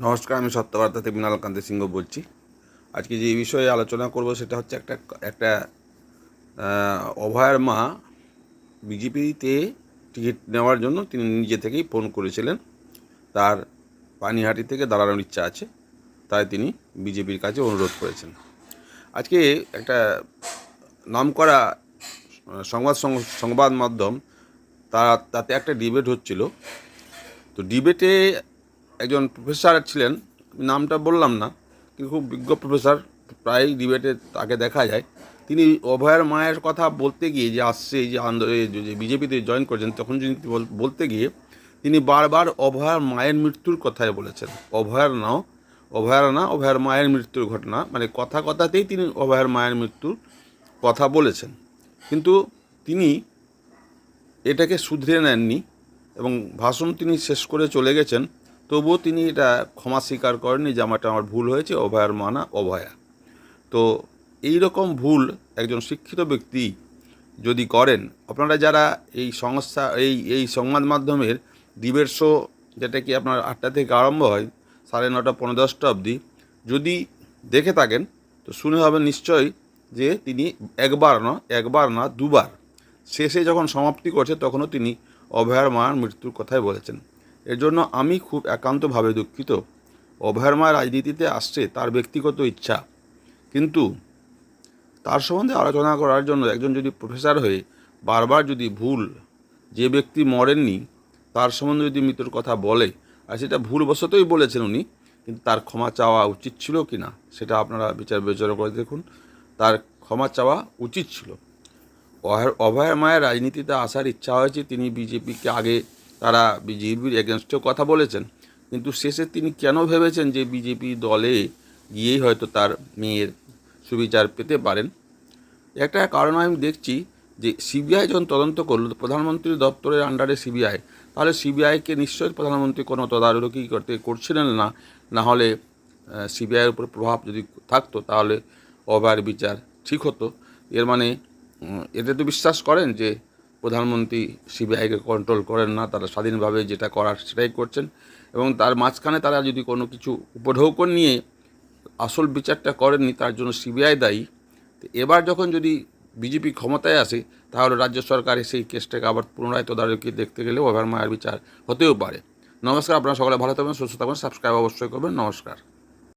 নমস্কার, আমি সত্যবার্তা থেকে মৃণালকান্ত সিংহ বলছি। আজকে যে বিষয়ে আলোচনা করব সেটা হচ্ছে একটা একটা অভয়ার মা বিজেপিতে টিকিট নেওয়ার জন্য তিনি নিজে থেকেই ফোন করেছিলেন। তার পানিহাটি থেকে দাঁড়ানোর ইচ্ছা আছে, তাই তিনি বিজেপির কাছে অনুরোধ করেছেন। আজকে একটা নামকরা সংবাদ মাধ্যম তাতে একটা ডিবেট হচ্ছিল। তো ডিবেটে একজন প্রফেসর ছিলেন, নামটা বললাম না, কিন্তু খুব বিজ্ঞ প্রফেসর, প্রায় ডিবেটে তাকে দেখা যায়। তিনি অভয়ার মায়ের কথা বলতে গিয়ে যে আসছে এই যে বিজেপিতে জয়েন করেছেন, তখন যদি বলতে গিয়ে তিনি বারবার অভয়ার মায়ের মৃত্যুর কথাই বলেছেন। অভয়ার মায়ের মৃত্যুর ঘটনা, মানে কথাতেই তিনি অভয়ার মায়ের মৃত্যুর কথা বলেছেন। কিন্তু তিনি এটাকে শুধরে নেননি এবং ভাষণ তিনি শেষ করে চলে গেছেন। তবুও তিনি এটা ক্ষমা স্বীকার করেননি যে আমার ভুল হয়েছে, অভয়ার মা না অভয়া। তো এই রকম ভুল একজন শিক্ষিত ব্যক্তি যদি করেন, আপনারা যারা এই সংস্থা এই সংবাদ মাধ্যমের ডিবেট শো, যেটা কি আপনার 8টা থেকে আরম্ভ হয় 9:30 পৌনে 10টা অবধি, যদি দেখে থাকেন তো শুনে হবেন নিশ্চয়ই যে তিনি একবার না দুবার শেষে যখন সমাপ্তি করছে তখনও তিনি অভয়ার মার মৃত্যুর কথাই বলেছেন। এর জন্য আমি খুব একান্তভাবে দুঃখিত। অভয়ার মা রাজনীতিতে আসছে তার ব্যক্তিগত ইচ্ছা, কিন্তু তার সম্বন্ধে আলোচনা করার জন্য একজন যদি প্রফেসর হয়ে বারবার যদি ভুল, যে ব্যক্তি মরেননি তার সম্বন্ধে যদি মৃত্যুর কথা বলে, আর সেটা ভুলবশতই বলেছেন উনি, কিন্তু তার ক্ষমা চাওয়া উচিত ছিল কি না সেটা আপনারা বিচার বিবেচনা করে দেখুন। তার ক্ষমা চাওয়া উচিত ছিল। অভয়ার মায়ের রাজনীতিতে আসার ইচ্ছা হয়েছে, তিনি বিজেপিকে আগে তারা বিজেপির এগেনস্টেও কথা বলেছেন, কিন্তু শেষে তিনি কেন ভেবেছেন যে বিজেপি দলে গিয়েই হয়তো তার মেয়ের সুবিচার পেতে পারেন। একটা কারণ আমি দেখছি যে সিবিআই যখন তদন্ত করল, প্রধানমন্ত্রীর দপ্তরের আন্ডারে সিবিআই, তাহলে সিবিআইকে নিশ্চয়ই প্রধানমন্ত্রী কোনো তদারকি করছিলেন না। না হলে সিবিআইয়ের উপর প্রভাব যদি থাকতো তাহলে অভয়ার বিচার ঠিক হতো। এর মানে এতে তো বিশ্বাস করেন যে প্রধানমন্ত্রী সিবিআইকে কন্ট্রোল করেন না, তারা স্বাধীনভাবে যেটা করার সেটাই করছেন, এবং তার মাঝখানে তারা যদি কোনো কিছু উপঢৌকন নিয়ে আসল বিচারটা করেননি, তার জন্য সিবিআই দায়ী। তো এবার যখন যদি বিজেপি ক্ষমতায় আসে, তাহলে রাজ্য সরকার সেই কেসটাকে আবার পুনরায় তদারকি দেখতে গেলে অভয়ার মায়ের বিচার হতেও পারে। নমস্কার, আপনারা সকলে ভালো থাকবেন, সুস্থ থাকবেন, সাবস্ক্রাইব অবশ্যই করবেন। নমস্কার।